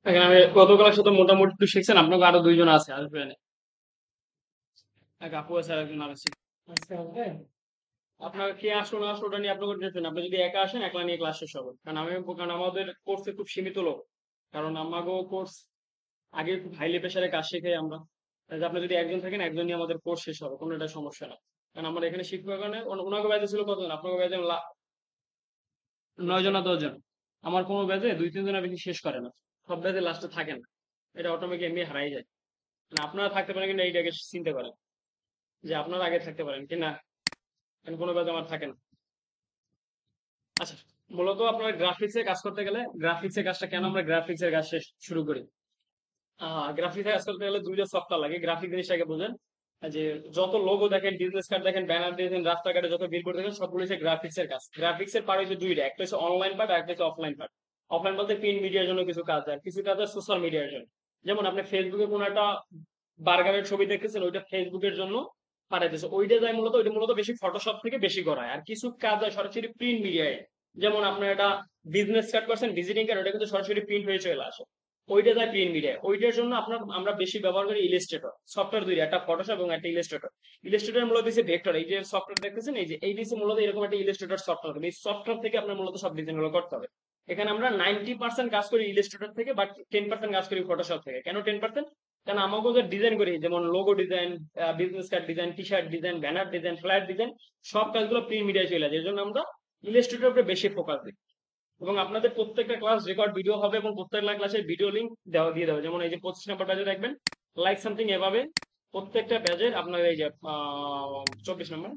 এখানে আমি গতকালের সাথে মোটামুটি একটু শিখছেন, আপনাকে আরো দুইজন আছে, আসবেন। এক আপু আছে আর একজন আর আছে। আজকে হবে। আপনার কে আসলো না আসলো ওটা নিয়ে আপনাকে টেনশন নেই। আপনি যদি একা আসেন, একলা নিয়ে ক্লাস শেষ হবে। কারণ আমাদের কোর্সে খুব সীমিত লোক। কারণ আমাগো কোর্স আগে খুব হাইলি প্রেসারে কাজ শিখে আমরা। তাই যে আপনি যদি একজন থাকেন, একজন নিয়ে আমাদের কোর্স শেষ হবে, কোনো একটা সমস্যা না। কারণ আমার এখানে শিক্ষকের কারণে ওনাকে ব্যাচে ছিল কতজন, আপনাকে ব্যাচে 9 জন না 10 জন। আমার কোনো ব্যাচে 2-3 জনের বেশি শেষ করে না। সব ব্যাচে লাস্টে থাকে না। এটা অটোমেটিক এমনি হারাই যায়। মানে আপনারা থাকতে পারেন কিনা এইটাকে চিন্তা করেন, যে আপনারা আগে থাকতে পারেন কিনা। কারণ কোনো ব্যাচে আমার থাকে না। আচ্ছা, মূলত আপনার গ্রাফিক্সে কাজ করতে গেলে, গ্রাফিক্সের কাজটা কেন আমরা গ্রাফিক্সের কাজ শুরু করি। গ্রাফিক্সে কাজ করতে গেলে দুইটা সফটওয়্যার লাগে। গ্রাফিক জিনিসটাকে বোঝেন যে যত লোগো দেখেন, বিজনেস কার্ড দেখেন, ব্যানার দেখেন, রাস্তাঘাটে যত বিলবোর্ড দেখেন, সবগুলো হচ্ছে গ্রাফিক্সের কাজ। গ্রাফিক্সের পার্ট হচ্ছে দুইটা, একটা হচ্ছে অনলাইন পার্ট আর একটা হচ্ছে অফলাইন পার্ট। অফলাইন বলতে প্রিন্ট মিডিয়ার জন্য কিছু কাজ, আর কিছু কাজ হয় সোশ্যাল মিডিয়ার জন্য। যেমন আপনি ফেসবুকে কোনো একটা বার্গারের ছবি দেখতেছেন, ওইটা ফেসবুকের জন্য পাঠাইতেছে, ওইটা যায় মূলত, ওইটা মূলত বেশি ফটোশপ থেকে বেশি করা হয়। আর কিছু কাজ হয় সরাসরি প্রিন্ট মিডিয়ায়। যেমন আপনার একটা বিজনেস কার্ড করছেন, ভিজিটিং কার্ড, ওটা কিন্তু সরাসরি প্রিন্ট হয়ে চলে আসে, ওইটা যায় প্রিন্ট মিডিয়ায়। ওইটার জন্য আমরা বেশি ব্যবহার করি ইলাস্ট্রেটর সফটওয়্যার, দুইটা, একটা ফটোশপ এবং একটা ইলাস্ট্রেটর। ইলাস্ট্রেটর মূলত দিচ্ছে ভেক্টর, এই যে সফটওয়্যার দেখতেছেন, এই যে এই দিচ্ছে মূলত এরকম একটা ইলাস্ট্রেটর সফটওয়্যার। এই সফটওয়্যার থেকে আপনার মূলত সব ডিজাইন গুলো করতে হবে। এখানে আমরা 90% কাজ করি ইলাস্ট্রেটর থেকে, বাট 10% কাজ করি ফটোশপ থেকে। কেন 10%? কারণ আমাকে যে ডিজাইন করি, যেমন logo design, business card design, T shirt design, banner design, flat design, সব কাজগুলো প্রিন্ট মিডিয়ায় চলে যায়। এর জন্য আমরা ইলাস্ট্রেটর উপরে বেশি ফোকাস দিই। এবং আপনাদের প্রত্যেকটা ক্লাস রেকর্ড ভিডিও হবে, এবং প্রত্যেকটা ক্লাসের ভিডিও লিঙ্ক দিয়ে দেওয়া। যেমন এই যে 25 নম্বর ব্যাচে দেখবেন, লাইক সামথিং এভাবে প্রত্যেকটা ব্যাচের আপনার এই যে 24 নম্বর,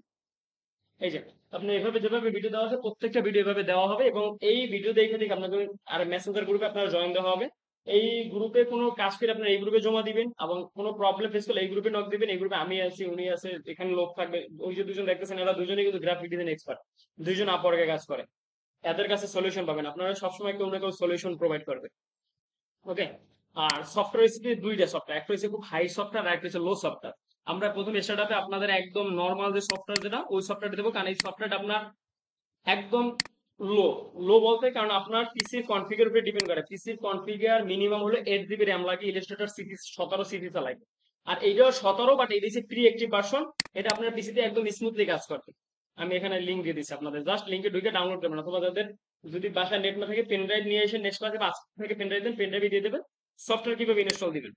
এই যে আপনি এভাবে যেভাবে ভিডিও দেওয়া আছে, প্রত্যেকটা ভিডিও এভাবে দেওয়া হবে। এবং এই ভিডিও দেখে দেখে আপনাদের আর মেসেঞ্জার গ্রুপে আপনারা জয়েন দেওয়া হবে। এই গ্রুপে কোনো কাজ করে আপনারা এই গ্রুপে জমা দিবেন, এবং কোনো প্রবলেম ফেস করলে এই গ্রুপে নক দিবেন। এই গ্রুপে আমি আছি, উনি আছে, এখানে লোক থাকবে। ওই যে দুজন দেখতেছেন, এরা দুজনেই কিন্তু গ্রাফিক ডিজাইন এক্সপার্ট, দুইজন আপওয়ার্কে কাজ করে। এদের কাছে সলিউশন পাবেন, আপনারা সবসময় কেউ না কেউ সলিউশন প্রোভাইড করবে। ওকে। আর সফটওয়্যার হচ্ছে দুইটা সফটওয়্যার, একটা হচ্ছে খুব হাই সফটওয়্যার আর একটা হচ্ছে লো সফটওয়্যার। আমরা প্রথম স্টার্টআপে আপনাদের একদম নর্মাল যে সফটওয়্যার, যেটা ওই সফটওয়্যার দেবো। কারণ এই সফটওয়্যারটা আপনার একদম লো। লো বলতে কারণ আপনার পিসির কনফিগার উপরে ডিপেন্ড করে। পিসির কনফিগার মিনিমাম হলো 8 জিবি র্যাম লাগে, ইলাস্ট্রেটর সিটি 17 সিটি চালায়। আর এইটাও 17, বাট এটা হচ্ছে প্রি অ্যাক্টিভ ভার্সন। এটা আপনার পিসিতে একদম স্মুথলি কাজ করবে। আমি এখানে লিঙ্ক দিয়ে দিচ্ছি আপনাদের, জাস্ট লিঙ্কে ঢুকে ডাউনলোড করবেন, অথবা যাদের যদি বাসায় নেট না থাকে, পেন ড্রাইভ নিয়ে এসে নেক্সট ক্লাসে 5 থেকে পেন ড্রাইভ দেন, পেন ড্রাইভে দিয়ে দেবেন। সফটওয়্যার কিভাবে ইনস্টল দিবেন,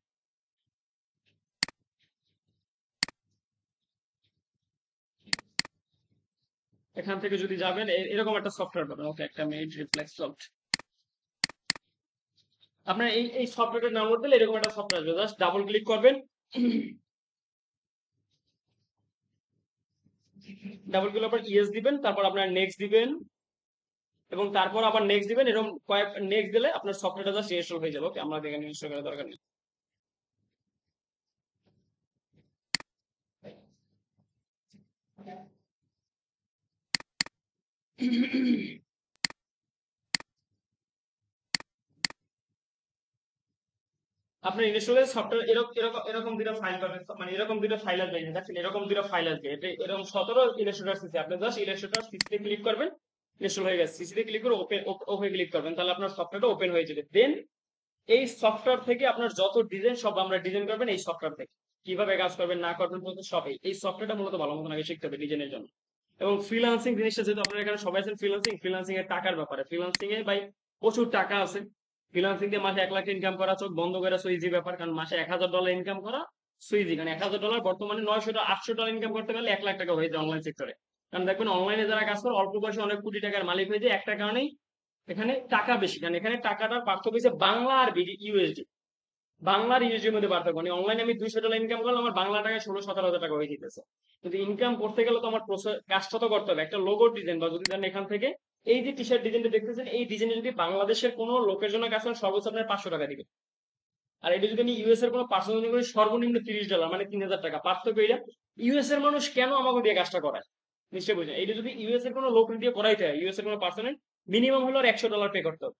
এখান থেকে যদি যাবেন, এরকম একটা সফটওয়্যার পাবেন। ওকে, একটা মিনিট, রিফ্লেক্স সফট। আপনার এই এই সফটওয়্যারটা ডাউনলোড দিলে এরকম একটা সফটওয়্যার আসবে, জাস্ট ডাবল ক্লিক করবেন। ডাবল ক্লিক করার পর ইয়েস দিবেন, তারপর আপনার নেক্সট দিবেন, এবং তারপর আবার নেক্সট দিবেন। এরকম কয়েক নেক্সট দিলে আপনার সফটওয়্যারটা জাস্ট ইনস্টল হয়ে যাবে। ওকে, আমরা এখানে ইনস্টল করার দরকার নেই। আপনার ইনস্টলের সফটওয়্যার এরকম এরকম এরকম দুটো ফাইল পাবেন, মানে এরকম দুটো ফাইল আসবে। এই যে দেখেন, এরকম দুটো ফাইল আসবে। এটা এরকম 17 ইলাস্ট্রেটর সিসি। আপনি জাস্ট ইলাস্ট্রেটর সিসিতে ক্লিক করবেন, ইনস্টল হয়ে গেছে। সিসিতে ক্লিক করে ওপেন, ওকে ক্লিক করবেন, তাহলে আপনার সফটওয়্যারটা ওপেন হয়ে যাবে। দেন এই সফটওয়্যার থেকে আপনার যত ডিজাইন, সব আমরা ডিজাইন করবেন এই সফটওয়্যার থেকে। কিভাবে কাজ করবেন না করবেন বলতে সবই এই সফটওয়্যারটা মূলত ভালো মতন আগে শিখতে হবে ডিজাইনের জন্য। এবং ফ্রিল্যান্সিং জিনিসটা, যেহেতু আপনারা এখানে সবাই আছেন ফ্রিল্যান্সিং, ফ্রিল্যান্সিং এর টাকার ব্যাপারে, ফ্রিল্যান্সিং এ ভাই প্রচুর টাকা আছে। ফ্রিল্যান্সিং দিয়ে মাসে 1 লাখ ইনকাম করা চোখ বন্ধ করে সুইজি ব্যাপার। কারণ মাসে $1000 ইনকাম করা সুইজি, কারণ $1000 বর্তমানে 900 800 ডলার ইনকাম করতে পারলে 1 লাখ টাকা হয়ে যায় অনলাইন সেক্টরে। কারণ দেখবেন অনলাইনে যারা কাজ করে অল্প বয়সে অনেক কোটি টাকার মালিক হয়ে যায়, একটা কারণেই এখানে টাকা বেশি। কারণ এখানে টাকাটার পার্থক্য হচ্ছে বাংলা আর ইউএসডি। বাংলার ইউএসডির মধ্যে পার্থক্য নেই। অনলাইনে আমি $200 ইনকাম করলাম, আমার বাংলা টাকায় 16-17 হাজার টাকা হয়ে যেতেছে। কিন্তু ইনকাম করতে গেলে তো আমার কাজটা তো করতে হবে। একটা লোগো ডিজাইন, বা যদি ধরেন এখান থেকে এই যে টি শার্ট ডিজাইনটা দেখতেছেন, এই ডিজাইনে যদি বাংলাদেশের কোনো লোকের জন্য কাজ করেন, সর্বোচ্চ আপনার 500 টাকা দিবে। আর এটা যদি আমি ইউএস এর কোনো পার্সোনাল করি, সর্বনিম্ন $30, মানে 3000 টাকা। পার্থক্য এটা। ইউএস এর মানুষ কেন আমাকে দিয়ে কাজটা করায়, নিশ্চয়ই বুঝেন। এটা যদি ইউএস এর কোনো লোক দিয়ে করাইতে হয়, ইউএস এর কোনো পার্সোনাল, মিনিমাম হলো আর $100 পে করতে হবে।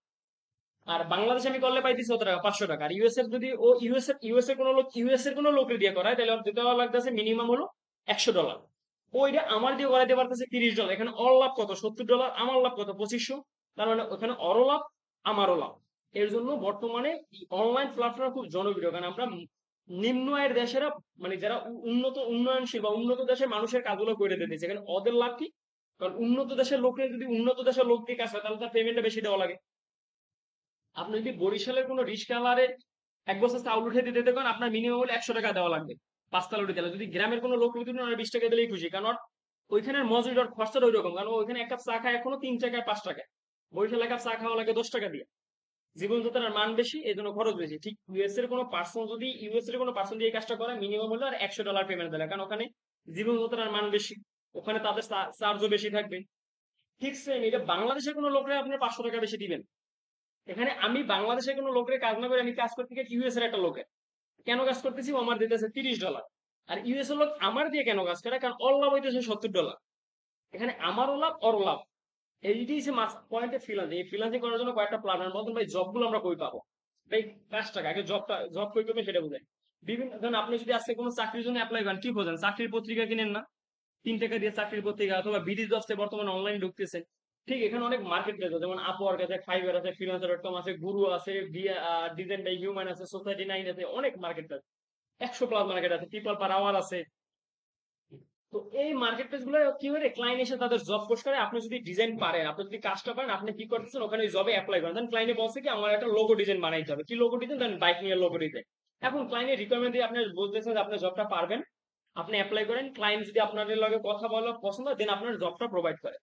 আর বাংলাদেশে আমি করলে পাইতেছি কত টাকা, 500 টাকা। আর ইউএস এর যদি ও ইউএস এর কোনো লোক, ইউএস এর কোনো লোকের দিয়ে করায়, তাহলে ওর দিতে লাগতেছে মিনিমাম হলো $100। ওইটা আমার দিয়ে করাইতে পারতেছে $30। এখানে ওর লাভ কত? $70। আমার লাভ কত? 2500। তার মানে ওখানে ওরও লাভ, আমারও লাভ। এর জন্য বর্তমানে অনলাইন প্ল্যাটফর্ম খুব জনপ্রিয়, কারণ আমরা নিম্ন আয়ের দেশেরা, মানে যারা উন্নত উন্নয়নশীল বা উন্নত দেশের মানুষের কাজগুলো করে দিতেছে, এখানে ওদের লাভ কি? কারণ উন্নত দেশের লোকের, যদি উন্নত দেশের লোক দিয়ে কাজ হয় তাহলে তার পেমেন্টটা বেশি দেওয়া লাগে। আপনি যদি বরিশালের কোনো রিস্কাওয়ালারে 1 বস্তা চাউল উঠে দিতে পারেন, আপনার মিনিমাম হলে $100 দেওয়া লাগবে 5 তাল উঠে দিলে। যদি গ্রামের কোনো লোক উঠে দিন, 20 টাকা দিলেই খুশি, কারণ ওইখানের মজুরির খরচাটা ওই রকম। কারণ ওইখানে এক কাপ চা খায় এখনো 3 টাকায় 5 টাকায়, বরিশালে এক কাপ চা খাওয়া লাগে 10 টাকা দিয়ে। জীবনযাত্রার মান বেশি, এই জন্য খরচ বেশি। ঠিক ইউএস এর কোনো পার্সন যদি ইউএস এর কোনো পার্সন দিয়ে এই কাজটা করে, মিনিমাম হলো আর $100 পেমেন্ট দেয়, কারণ ওখানে জীবনযাত্রার মান বেশি, ওখানে তাদের চার্জও বেশি থাকবে। ঠিক সেম এটা বাংলাদেশের কোনো লোকরা আপনার $500 বেশি দিবেন। এখানে আমি বাংলাদেশের কোনো লোকের কাজ না করে আমি কাজ করতে গিয়ে ইউএস এর একটা লোকের কেন কাজ করতেছি, ও আমার দিতেছে $30। আর ইউএস এর লোক আমার দিয়ে কেন কাজ করে? কারণ ওর লাভ হইতেছে $70। এখানে আমারও লাভ, ওর লাভ। এইটাই হচ্ছে মাস পয়েন্টে ফ্রিল্যান্সিং। এই ফ্রিল্যান্সিং করার জন্য কয়েকটা প্ল্যাটফর্ম বলতেন ভাই, জবগুলো আমরা কই পাবো? ভাই কাজটাকে আগে জব কই পাবেন সেটা বুঝেন। বিভিন্ন ধরেন আপনি যদি আজকে কোনো চাকরির জন্য অ্যাপ্লাই করেন, কি বোঝেন? চাকরির পত্রিকা কিনেন না? 3 টাকা দিয়ে চাকরির পত্রিকা, অথবা বিডি জবসে বর্তমানে অনলাইনে ঢুকতেছে। ঠিক এখানে অনেক মার্কেট প্লেস আছে, যেমন আপওয়ার্ক আছে, ফাইবার আছে, ফ্রিল্যান্সার.কম আছে, গুরু আছে, ডিজাইন বাই হিউম্যান আছে, সোসাইটি 9 আছে, অনেক মার্কেট প্লেস, 100+ মার্কেট আছে, পিপল পার আওয়ার আছে। তো এই মার্কেট প্লেস গুলো কি হয়, ক্লায়েন্ট এসে তাদের জব পোস্ট করে। আপনি যদি ডিজাইন পারেন, আপনি যদি কাজটা পারেন, আপনি কি করতেছেন, ওখানে জবে অ্যাপ্লাই করেন। দেন ক্লায়েন্টে বলছে কি আমার একটা লোগো ডিজাইন বানাইতে হবে। কি লোগো ডিজাইন? দেন বাইক নিয়ে লোগো ডিজাইন। এখন ক্লায়েন্টের রিকোয়ারমেন্ট দিয়ে আপনি বলতেছেন যে আপনি জবটা পারবেন, আপনি অ্যাপ্লাই করেন। ক্লায়েন্ট যদি আপনাদের লগে কথা বলা পছন্দ হয়, দেন আপনার জবটা প্রোভাইড করে।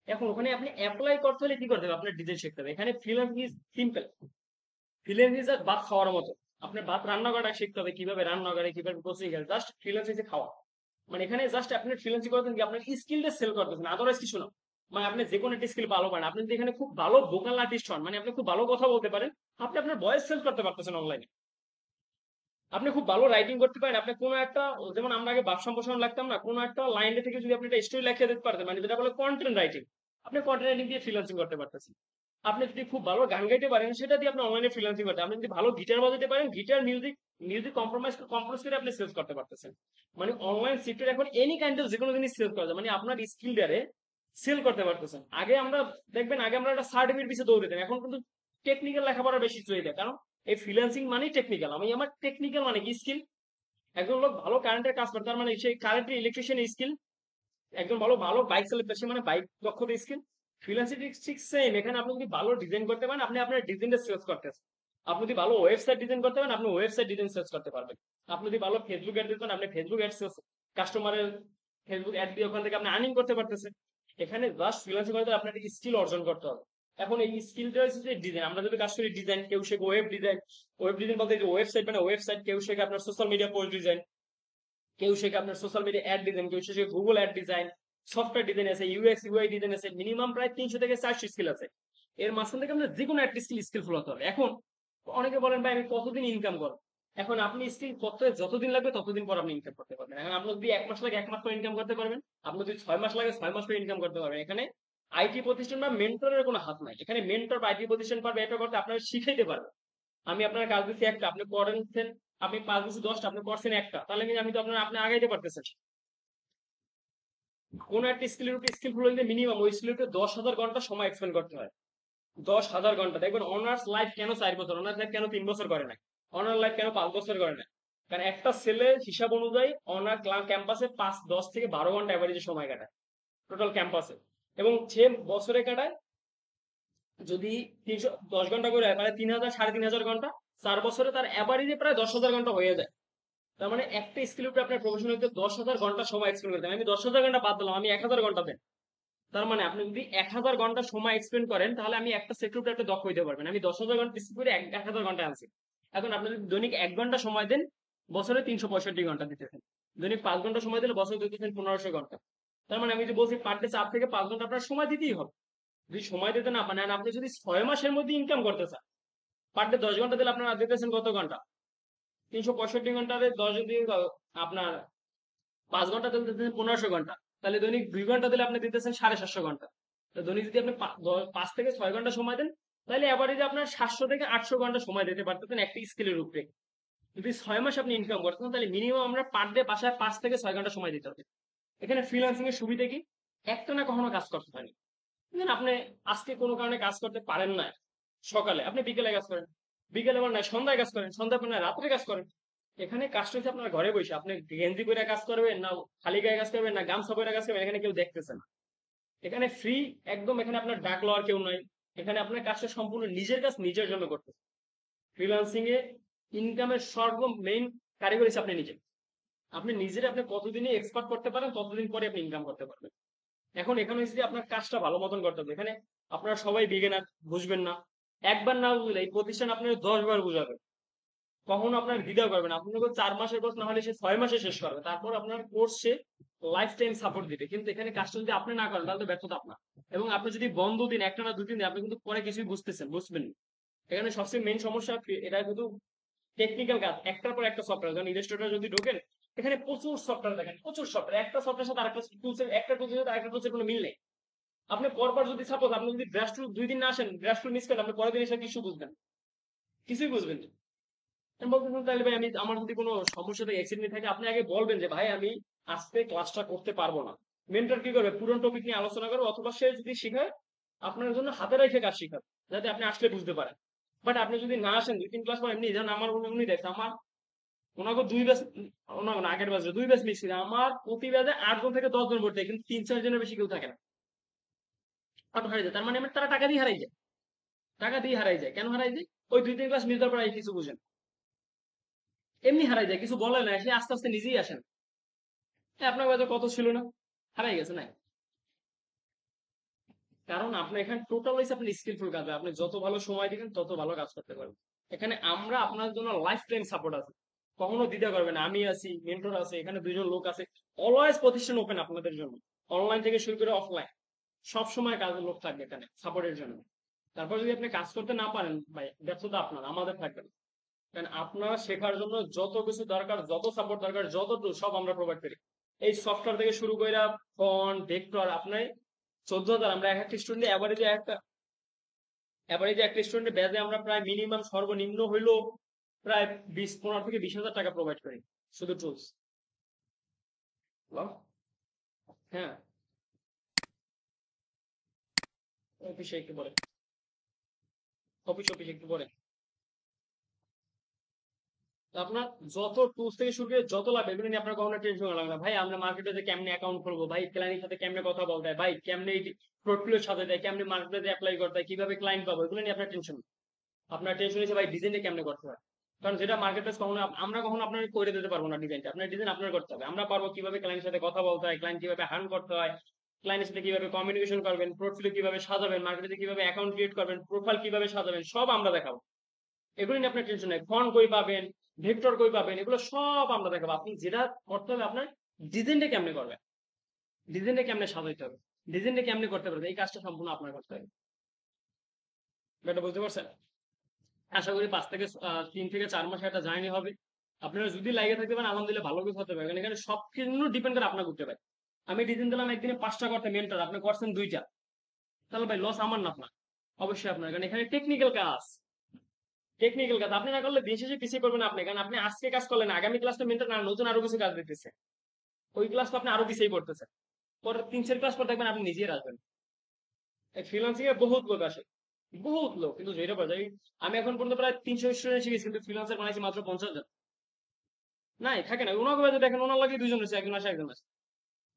এখন ওখানে আপনি অ্যাপ্লাই করতে হলে কি করতে হবে? আপনার ডিজাইন শিখতে হবে। এখানে freelancing is simple. Freelancing is ভাত খাওয়ার মতো। আপনার ভাত রান্না করাটা শিখতে হবে, কিভাবে রান্না করে, কিভাবে প্রসিজার। জাস্ট ফ্রিল্যান্সিং খাওয়া, মানে এখানে জাস্ট আপনি ফ্রিল্যান্সিং করতেন কি আপনার স্কিলটা সেল করতেছেন, আদারওয়াইজ কিছু না। মানে আপনি যে কোনো একটা স্কিল ভালো পারেন, আপনি যদি এখানে খুব ভালো ভোকাল আর্টিস্ট হন, মানে আপনি খুব ভালো কথা বলতে পারেন, আপনি আপনার ভয়েস সেল করতে পারতেছেন অনলাইনে। আপনি খুব ভালো রাইটিং করতে পারেন, আপনি কোনো একটা, যেমন আমরা আগে বাপ সম্প্রসারণ লাগতাম না, কোনো একটা লাইন থেকে যদি আপনি একটা স্টোরি লিখে দিতে পারতেন, মানে যেটা বলে কন্টেন্ট রাইটিং, আপনি কন্টেন্ট রাইটিং দিয়ে ফ্রিল্যান্সিং করতে পারতেছেন। আপনি যদি খুব ভালো গান গাইতে পারেন, সেটা দিয়ে আপনি অনলাইনে ফ্রিল্যান্সিং করতে। আপনি যদি ভালো গিটার বাজাতে পারেন, গিটার মিউজিক মিউজিক কম্পোজ করে আপনি সেলস করতে পারতেছেন। মানে অনলাইন সেক্টর এখন এনি কাইন্ড অফ যে কোনো জিনিস সেল করা যায়, মানে আপনার স্কিলটারে সেল করতে পারতেছেন। আগে আমরা দেখবেন, আগে আমরা একটা সার্টিফিকেট পিছিয়ে দৌড় দিতাম, এখন কিন্তু টেকনিক্যাল লেখাপড়া বেশি চাহিদা, কারণ এই ফ্রিল্যান্সিং মানেই টেকনিক্যাল। আমি আমার টেকনিক্যাল মানে কি স্কিল। একজন লোক ভালো কারেন্টের কাজ করে, তার মানে সেই কারেন্টের ইলেকট্রিশিয়ান স্কিল। একজন ভালো ভালো বাইক চালাতে, সে মানে বাইক দক্ষতা স্কিল। ফ্রিল্যান্সিং ঠিক সেম। এখানে আপনি যদি ভালো ডিজাইন করতে পারেন, আপনি আপনার ডিজাইনটা সেলস করতেছেন। আপনি যদি ভালো ওয়েবসাইট ডিজাইন করতে পারেন, আপনি ওয়েবসাইট ডিজাইন সেলস করতে পারবেন। আপনি যদি ভালো ফেসবুক অ্যাড দিতে পারেন, আপনি ফেসবুক অ্যাড সেলস, কাস্টমারের ফেসবুক অ্যাড দিয়ে ওখান থেকে আপনি আর্নিং করতে পারতেছেন। এখানে জাস্ট ফ্রিল্যান্সিং করতে আপনাকে স্কিল অর্জন করতে হবে। এখন এই স্কিলটা হচ্ছে যে ডিজাইন। আমরা যদি কাজ করি ডিজাইন, কেউ শেখে ওয়েব ডিজাইন। ওয়েব ডিজাইন বলতে যে ওয়েবসাইট, মানে ওয়েবসাইট, কেউ শেখে আপনার সোশ্যাল মিডিয়া পোস্ট ডিজাইন, কেউ শেখে আপনার সোশ্যাল মিডিয়া অ্যাড ডিজাইন, কেউ শেখে Google ad design, software design আছে, ইউএক্স ইউআই ডিজাইন আছে। মিনিমাম প্রায় 300 থেকে 400 স্কিল আছে। এর মাঝখান থেকে আপনার যে কোনো একটা স্কিলফুল হতে হবে। এখন অনেকে বলেন ভাই আমি কতদিন ইনকাম করবো? এখন আপনি স্কিল করতে যতদিন লাগবে ততদিন পর আপনি ইনকাম করতে পারবেন। এখন আপনার যদি 1 মাস লাগে 1 মাস পর ইনকাম করতে পারবেন, আপনার যদি 6 মাস লাগে 6 মাস পর ইনকাম করতে পারবেন। এখানে আইটি প্রতিষ্ঠান বা মেন্টরের কোনো হাত নাই। এখানে মেন্টর বা আইটি প্রতিষ্ঠান পারবে এটা করতে, আপনার শিখাইতে পারবে। আমি আপনার কাজ দিচ্ছি একটা, আপনি করেছেন, আপনি 5 দিচ্ছি 10টা, আপনি করছেন একটা, তাহলে কিন্তু আমি তো আপনি আগাইতে পারতেছেন। কোন একটা স্কিলের উপর স্কিলফুল হইতে মিনিমাম ওই স্কিলের উপর 10,000 ঘন্টা সময় এক্সপেন্ড করতে হয়। 10,000 ঘন্টা। দেখবেন অনার্স লাইফ কেন 4 বছর, অনার্স লাইফ কেন 3 বছর করে না, অনার্স লাইফ কেন 5 বছর করে না? কারণ একটা ছেলে হিসাব অনুযায়ী অনার ক্যাম্পাসে 10 থেকে 12 ঘন্টা অ্যাভারেজে সময় কাটায় টোটাল ক্যাম্পাসে। এবং সে বছরে কাটায় যদি 310 ঘন্টা করে হয়, তাহলে 3,000 3,500 ঘন্টা। 4 বছরে তার অ্যাভারেজে প্রায় 10,000 ঘন্টা হয়ে যায়। তার মানে একটা স্কিলের উপরে আপনার প্রফেশনাল হতে 10,000 ঘন্টা সময় এক্সপেন্ড করতে হবে। আমি 10,000 ঘন্টা বাদ দিলাম, আমি 1,000 ঘন্টা দেন। তার মানে আপনি যদি 1,000 ঘন্টা সময় এক্সপেন্ড করেন, তাহলে আমি একটা সেক্টর উপরে একটা দক্ষ হইতে পারবেন। আমি 10,000 ঘন্টা স্কিল করে 1,000 ঘন্টা আনছি। এখন আপনি যদি দৈনিক 1 ঘন্টা সময় দেন, বছরে 365 ঘন্টা দিতেছেন। দৈনিক 5 ঘন্টা সময় দিলে বছরে দিতেছেন 1,500 ঘন্টা। তার মানে আমি যদি বলছি পার ডে 4 থেকে 5 ঘন্টা আপনার সময় দিতেই হবে। যদি সময় দিতে না পারেন, আপনি যদি 6 মাসের মধ্যে ইনকাম করতে চান, পার ডে 10 ঘন্টা দিলে আপনারা দিতেছেন কত ঘন্টা? 365 ঘন্টারে 10 যদি আপনার 5 ঘন্টা দিলে দিতেছেন 1,500 ঘন্টা। তাহলে দৈনিক 2 ঘন্টা দিলে আপনি দিতেছেন 750 ঘন্টা। তো দৈনিক যদি আপনি 5 থেকে 6 ঘন্টা সময় দেন, তাহলে অ্যাভারেজে আপনার 700 থেকে 800 ঘন্টা সময় দিতে পারতেছেন একটা স্কিলের উপরে। যদি 6 মাস আপনি ইনকাম করতেন, তাহলে মিনিমাম আমরা পার ডে বাসায় 5 থেকে 6 ঘন্টা সময় দিতে হবে। এখানে ফ্রিল্যান্সিং এর সুবিধা কি, একটানা কখনো কাজ করতে পারেন। ধরেন আপনি আজকে কোনো কারণে কাজ করতে পারেন না, সকালে আপনি বিকেলে কাজ করেন, বিকেলে আবার না সন্ধ্যায় কাজ করেন, সন্ধ্যায় পর না রাত্রে কাজ করেন। এখানে কাজটা হচ্ছে আপনার ঘরে বসে, আপনি গেঞ্জি পরে কাজ করবেন না খালি গায়ে কাজ করবেন না গামছা পরে কাজ করবেন, এখানে কেউ দেখতেছে না। এখানে ফ্রি একদম, এখানে আপনার ডাক লওয়ার কেউ নাই। এখানে আপনার কাজটা সম্পূর্ণ নিজের কাজ নিজের জন্য করতে। ফ্রিল্যান্সিং এ ইনকামের সর্ব মেইন কারিগর হচ্ছে আপনি নিজে। আপনি নিজের আপনি কতদিনে এক্সপার্ট করতে পারেন ততদিন পরে আপনি ইনকাম করতে পারবেন। এখন এখানে হচ্ছে যে আপনার কাজটা ভালো মতন করতে হবে। এখানে আপনারা সবাই বিগিনার, বুঝবেন না। একবার না বুঝলে এই প্রতিষ্ঠান আপনার 10 বার বুঝাবে, কখনো আপনার দ্বিধা করবে না। আপনাকে 4 মাসের কোর্স না হলে সে 6 মাসে শেষ করবে, তারপর আপনার কোর্স সে লাইফ টাইম সাপোর্ট দিবে। কিন্তু এখানে কাজটা যদি আপনি না করেন তাহলে তো ব্যর্থতা আপনার। এবং আপনি যদি বন্ধ দিন, একটা না 2 দিন দিন, আপনি কিন্তু পরে কিছুই বুঝবেন না। এখানে সবচেয়ে মেইন সমস্যা এটা কিন্তু টেকনিক্যাল কাজ, একটার পর একটা সফটওয়্যার। যেমন ইলাস্ট্রেটর যদি ঢোকেন, এখানে প্রচুর সফটওয়্যার দেখেন, প্রচুর সফটওয়্যার, একটা সফটওয়্যার সাথে আরেকটা টুলসের, একটা টুলসের সাথে আরেকটা টুলসের কোনো মিল নেই। আপনি পরপর যদি সাপোজ আপনি যদি ব্রাশ টুল 2 দিন না আসেন, ব্রাশ টুল মিস করেন, আপনি পরের দিন এসে কিছু বুঝবেন, কিছুই বুঝবেন না। আমি বলতেছেন তাহলে ভাই আমি আমার যদি কোনো সমস্যা থাকে, অ্যাক্সিডেন্ট থাকে, আপনি আগে বলবেন যে ভাই আমি আজকে ক্লাসটা করতে পারবো না। মেন্টর কি করবে, পুরো টপিক নিয়ে আলোচনা করবে, অথবা সে যদি শিখায় আপনার জন্য হাতে রেখে কাজ শিখাবে, যাতে আপনি আসলে বুঝতে পারেন। বাট আপনি যদি না আসেন 2-3 ক্লাস পর, এমনি যেমন আমার উনি দেখছে আমার, ওনাকে 2 ব্যাচ, ওনাকে না আগের ব্যাচে 2 ব্যাচ মিস ছিল, আমার প্রতি ব্যাচে 8 জন থেকে 10 জন ভর্তি হয়, কিন্তু 3-4 জনের বেশি কেউ থাকে না, অটো হারিয়ে যায়। তার মানে তারা টাকা দিয়ে হারাই যায়, টাকা দিয়ে হারাই যায়। কেন হারাই যায়? ওই 2-3 ক্লাস মিস দেওয়ার পর কিছু বুঝেন, এমনি হারাই যায়, কিছু বলে না, সে আস্তে আস্তে নিজেই আসেন। আপনার কাছে কত ছিল না, হারাই গেছে না। কারণ আপনার এখানে টোটাল হয়েছে আপনি স্কিলফুল কাজ, আপনি যত ভালো সময় দিবেন তত ভালো কাজ করতে পারবেন। এখানে আমরা আপনার জন্য লাইফ টাইম সাপোর্ট আছে, কখনো দ্বিধা করবেন না। আমি আছি, মেন্টর আছে, এখানে 2 জন লোক আছে। অলওয়েজ প্রতিষ্ঠান ওপেন আপনাদের জন্য, অনলাইন থেকে শুরু করে অফলাইন, সব সময় কাজের লোক থাকবে এখানে সাপোর্টের জন্য। তারপর যদি আপনি কাজ করতে না পারেন ভাই, ব্যর্থতা আপনার, আমাদের থাকবে না। কারণ আপনারা শেখার জন্য যত কিছু দরকার, যত সাপোর্ট দরকার, যত টুল সব আমরা প্রোভাইড করি। এই সফটওয়্যার থেকে শুরু করে ফন্ট ভেক্টর, আপনার 14,000, আমরা এক একটা স্টুডেন্ট এভারেজে একটা স্টুডেন্টের ব্যাচে আমরা প্রায় মিনিমাম সর্বনিম্ন হইলেও প্রায় 15,000 থেকে 20,000 টাকা প্রোভাইড করি, শুধু টুলস। হ্যাঁ, অফিসে একটু পরে, অফিস একটু পরে। তো আপনার যত টুলস থেকে শুরু করে যত লাগবে, এগুলো নিয়ে আপনার কখনো টেনশন লাগবে না। ভাই আমরা মার্কেটে কেমনে অ্যাকাউন্ট খুলবো, ভাই ক্লায়েন্টের সাথে কেমনে কথা বলতে হয়, ভাই কেমনে পোর্টফোলিও সাজাতে হয়, কেমনে মার্কেটে অ্যাপ্লাই করতে হয়, কিভাবে ক্লায়েন্ট পাবো, এগুলো নিয়ে আপনার টেনশন। আপনার টেনশন হচ্ছে ভাই ডিজাইনটা কেমনে করতে হয়। কারণ যেটা মার্কেট প্লেস কখনো আমরা কখনো আপনার করে দিতে পারবো না ডিজাইনটা, আপনার ডিজাইন আপনার করতে হবে। আমরা পারবো কিভাবে ক্লায়েন্টের সাথে কথা বলতে হয়, ক্লায়েন্ট কিভাবে হ্যান্ড করতে হয়, ক্লায়েন্টের সাথে কিভাবে কমিউনিকেশন করবেন, পোর্টফোলিও কিভাবে সাজাবেন, মার্কেটে কিভাবে অ্যাকাউন্ট ক্রিয়েট করবেন, প্রোফাইল কিভাবে সাজাবেন, সব আমরা দেখাবো। এগুলো নিয়ে আপনার টেনশন নেই। ফন্ট কই পাবেন, ভেক্টর কই পাবেন, এগুলো সব আমরা দেখাবো। আপনি যেটা করতে হবে আপনার ডিজাইনটা কেমনে করবেন, ডিজাইনটা কেমনে সাজাইতে হবে, ডিজাইনটা কেমনে করতে পারবে, এই কাজটা সম্পূর্ণ আপনার করতে হবে। এটা বুঝতে পারছেন? আশা করি 3 থেকে 4 মাস একটা জার্নি হবে। আপনারা যদি লাগে থাকতে পারেন আলহামদুলিল্লাহ, ভালো কিছু হতে পারে। কারণ এখানে সব কিছু ডিপেন্ড করে আপনার করতে পারে। আমি ডিজাইন দিলাম একদিনে 5টা করতে মেন্টর, আপনি করছেন 2টা, তাহলে ভাই লস আমার না আপনার? অবশ্যই আপনার। কারণ এখানে টেকনিক্যাল কাজ, টেকনিক্যাল কাজ আপনি না করলে দিন শেষে পিছিয়ে পড়বেন আপনি। কারণ আপনি আজকে কাজ করলেন, আগামী ক্লাসটা মেন্টর না নতুন আরো কিছু কাজ দিতেছে, ওই ক্লাসটা আপনি আরো পিছিয়ে পড়তেছেন। পরে 3-4 ক্লাস পর দেখবেন আপনি নিজেই আসবেন। এই ফ্রিল্যান্সিং এ বহুত লোক আসে, বহুত লোক, কিন্তু যেটা বোঝাই, আমি এখন পর্যন্ত প্রায় 300 স্টুডেন্ট শিখেছি, কিন্তু ফ্রিল্যান্সার বানাইছি মাত্র 50 জন। নাই থাকে না, ওনাকে বাজে দেখেন, ওনার লাগে 2 জন রয়েছে, একজন আসে একজন আসে।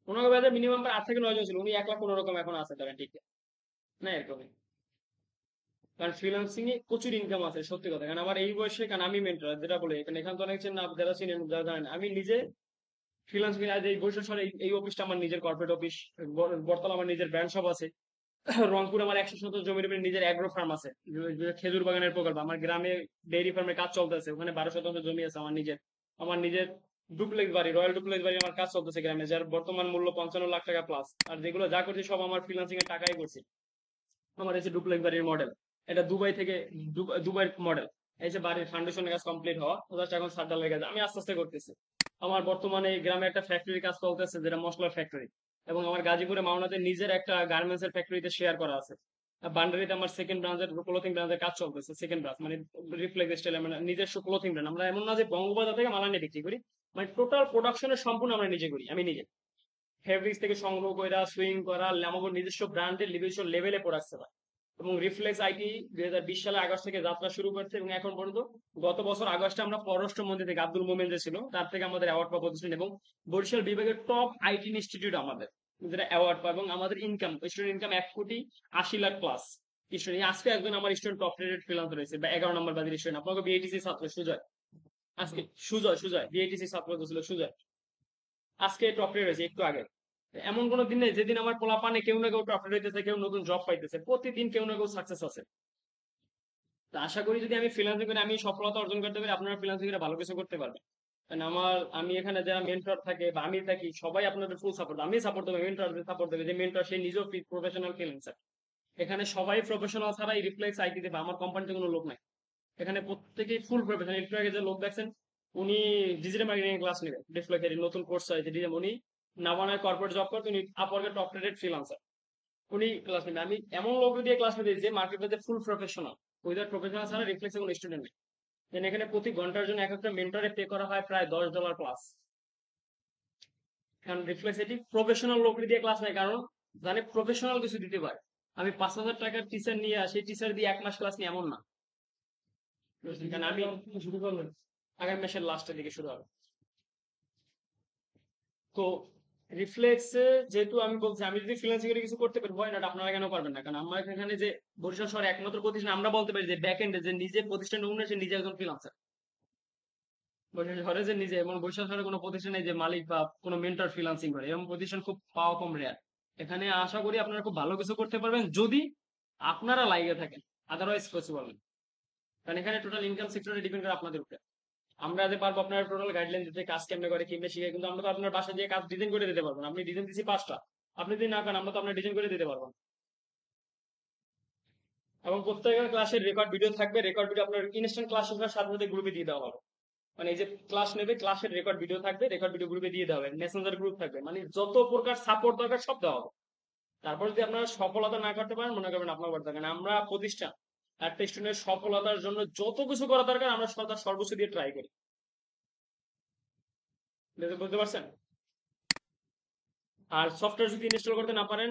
ওনাকে বাজে মিনিমাম 8 থেকে 9 জন ছিল, উনি 1 লাখ কোনো রকম এখন আছে ধরেন, ঠিক না এরকমই। কারণ ফ্রিল্যান্সিং এ প্রচুর ইনকাম আছে, সত্যি কথা। কারণ আমার এই বয়সে, কারণ আমি মেন্টর যেটা বলে, এখানে এখান তো অনেক চেন না, যারা চিনেন যারা জানেন, আমি নিজে ফ্রিল্যান্সিং আজ এই বৈশাখ এই অফিসটা আমার নিজের কর্পোরেট অফিস। বর্তমানে আমার নিজের ব্র্যান্ড শপ আছে। রংপুর আমার 100 শতক জমির উপরে নিজের অ্যাগ্রো ফার্ম আছে, খেজুর বাগানের প্রকল্প। আমার গ্রামে ডেইরি ফার্মের কাজ চলতেছে, ওখানে 12 শতাংশ জমি আছে আমার নিজের। আমার নিজের ডুপ্লেক্স বাড়ি, রয়্যাল ডুপ্লেক্স বাড়ি আমার কাজ চলতেছে গ্রামে, যার বর্তমান মূল্য 55 লাখ টাকা প্লাস। আর যেগুলো যা করছি সব আমার ফ্রিল্যান্সিং এর টাকাই করছি। আমার এসে ডুপ্লেক্স বাড়ির মডেল, এটা দুবাই থেকে, দুবাইয়ের মডেল। এই যে বাড়ির ফাউন্ডেশনের কাজ কমপ্লিট হওয়া, ওটা এখন সাতটা লেগে গেছে, আমি আস্তে আস্তে করতেছি। আমার বর্তমানে এই গ্রামে একটা ফ্যাক্টরি কাজ চলতেছে, যেটা মশলার ফ্যাক্টরি। এবং আমার গাজীপুরে মাওনাতে নিজের একটা গার্মেন্টস এর ফ্যাক্টরিতে শেয়ার করা আছে। আর বান্ডারিতে আমার সেকেন্ড ব্রাঞ্চের ক্লোথিং ব্রাঞ্চের কাজ চলতেছে, সেকেন্ড ব্রাঞ্চ মানে রিফ্লেক্স স্টাইল, মানে নিজস্ব ক্লোথিং ব্র্যান্ড। আমরা এমন না যে বঙ্গবাজার থেকে মাল নিয়ে বিক্রি করি, মানে টোটাল প্রোডাকশনের সম্পূর্ণ আমরা নিজে করি, আমি নিজে। ফেব্রিক্স থেকে সংগ্রহ করা, সুইং করা, আমাদের নিজস্ব ব্র্যান্ডের নিজস্ব লেভেলে প্রোডাক্টস হয়। এবং রিফ্লেক্স আইটি 2020 সালে আগস্ট থেকে যাত্রা শুরু করছে এবং এখন পর্যন্ত গত বছর আগস্টে আমরা পররাষ্ট্র মন্ত্রী থেকে আব্দুল মোমেন যে ছিল তার থেকে আমাদের অ্যাওয়ার্ড পাওয়া প্রতিষ্ঠান এবং বরিশাল বিভাগের টপ আইটি ইনস্টিটিউট আমাদের যেটা অ্যাওয়ার্ড পায় এবং আমাদের income student income 1,80,00,000 plus student. আজকে একজন আমার স্টুডেন্ট টপ রেটেড ফ্রিল্যান্সার রয়েছে বা 11 নম্বর বাদের স্টুডেন্ট আপনাকে বিএটিসি ছাত্র সুজয়। আজকে সুজয় বিএটিসি ছাত্র ছিল সুজয়, আজকে টপ রেট হয়েছে একটু আগে। এমন কোনো দিন নেই যেদিন আমার পোলা পানে কেউ না কেউ টপ রেট হইতেছে, কেউ নতুন জব পাইতেছে, প্রতিদিন কেউ না কেউ সাকসেস আছে। তো আশা করি যদি আমি ফ্রিল্যান্সিং করে আমি সফলতা অর্জন করতে পারি, আপনারা ফ্রিল্যান্সিং করে ভালো কিছু করতে পারবেন। কারণ আমি এখানে যারা মেন্টর থাকে বা আমি থাকি সবাই আপনাদের ফুল সাপোর্ট, আমি সাপোর্ট দেবো, মেন্টরদের সাপোর্ট দেবে, যে মেন্টর সে নিজেও প্রফেশনাল ফ্রিল্যান্সার। এখানে সবাই প্রফেশনাল ছাড়া এই রিফ্লেক্স আইটি দেবে, আমার কোম্পানিতে কোনো লোক নাই। এখানে প্রত্যেকেই ফুল প্রফেশনাল। একটু আগে যে লোক দেখছেন উনি ডিজিটাল মার্কেটিং ক্লাস নেবেন, রিফ্লেক্স নতুন কোর্স হয়েছে উনি নাভানায় কর্পোরেট জব করতে, উনি আপওয়ার্কের টপ রেটেড ফ্রিল্যান্সার, উনি ক্লাস নেবেন। আমি এমন লোক দিয়ে ক্লাস নিতে যে মার্কেটে ফুল প্রফেশনাল, উইদাউট প্রফেশনাল ছাড়া রিফ্লেক্সে কোনো স্টুডেন্ট নেই। দেন এখানে প্রতি ঘন্টার জন্য এক একটা মেন্টরে পে করা হয় প্রায় $10 প্লাস। কারণ রিফ্লেক্স এটি প্রফেশনাল লোক দিয়ে ক্লাস নেয়, কারণ জানে প্রফেশনাল কিছু দিতে পারে। আমি 5,000 টাকার টিচার নিয়ে আসি, টিচার দিয়ে 1 মাস ক্লাস নিই এমন না। কারণ আমি শুরু করলাম আগামী মাসের লাস্টের দিকে শুরু হবে। তো রিফ্লেক্সে যেহেতু আমি বলছি আমি যদি ফ্রিল্যান্সিং এর কিছু করতে পারি, হয় না আপনারা কেন পারবেন না? কারণ আমরা এখানে যে বরিশাল শহরে একমাত্র প্রতিষ্ঠান আমরা বলতে পারি যে ব্যাক এন্ডে যে নিজে প্রতিষ্ঠান ওনার সে নিজে একজন ফ্রিল্যান্সার। বরিশাল শহরে যে নিজে, এবং বরিশাল শহরে কোনো প্রতিষ্ঠান নেই যে মালিক বা কোনো মেন্টর ফ্রিল্যান্সিং করে, এরকম প্রতিষ্ঠান খুব পাওয়া কম রেয়ার। এখানে আশা করি আপনারা খুব ভালো কিছু করতে পারবেন যদি আপনারা লাইগে থাকেন, আদারওয়াইজ পসিবল না। কারণ এখানে টোটাল ইনকাম সেক্টরে ডিপেন্ড করে আপনাদের উপরে। আমরা যে পারবো আপনার টোটাল গাইডলাইন দিতে, কাজ কেমনে করে কেমনে শিখে, কিন্তু আমরা তো আপনার বাসায় দিয়ে কাজ ডিজাইন করে দিতে পারবো না। আপনি ডিজাইন দিচ্ছি 5টা, আপনি যদি না করেন আমরা তো আপনার ডিজাইন করে দিতে পারবো না। এবং প্রত্যেকের ক্লাসের রেকর্ড ভিডিও থাকবে, রেকর্ড ভিডিও আপনার ইনস্ট্যান্ট ক্লাস শেখার সাথে সাথে গ্রুপে দিয়ে দেওয়া হবে। মানে এই যে ক্লাস নেবে, ক্লাসের রেকর্ড ভিডিও থাকবে, রেকর্ড ভিডিও গ্রুপে দিয়ে দেওয়া হবে, মেসেঞ্জার গ্রুপ থাকবে, মানে যত প্রকার সাপোর্ট দরকার সব দেওয়া হবে। তারপর যদি আপনারা সফলতা না করতে পারেন মনে করবেন আপনার দরকার না। আমরা প্রতিষ্ঠান একটা স্টুডেন্টের সফলতার জন্য যত কিছু করা দরকার আমরা তার সর্বোচ্চ দিয়ে ট্রাই করি। বুঝতে পারছেন? আর সফটওয়্যার যদি ইনস্টল করতে না পারেন,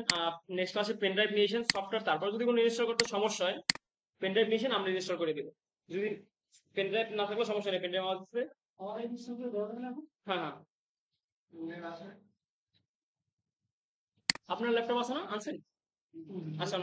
নেক্সট ক্লাসে পেন ড্রাইভ নিয়ে এসেন সফটওয়্যার, তারপর যদি কোনো ইনস্টল করতে সমস্যা হয় পেন ড্রাইভ নিয়ে এসেন, আমরা ইনস্টল করে দেবো। যদি পেন ড্রাইভ না থাকলে সমস্যা নেই, পেন ড্রাইভ আমার কাছে। হ্যাঁ হ্যাঁ, আপনার ল্যাপটপ আছে না, আনছেন? আচ্ছা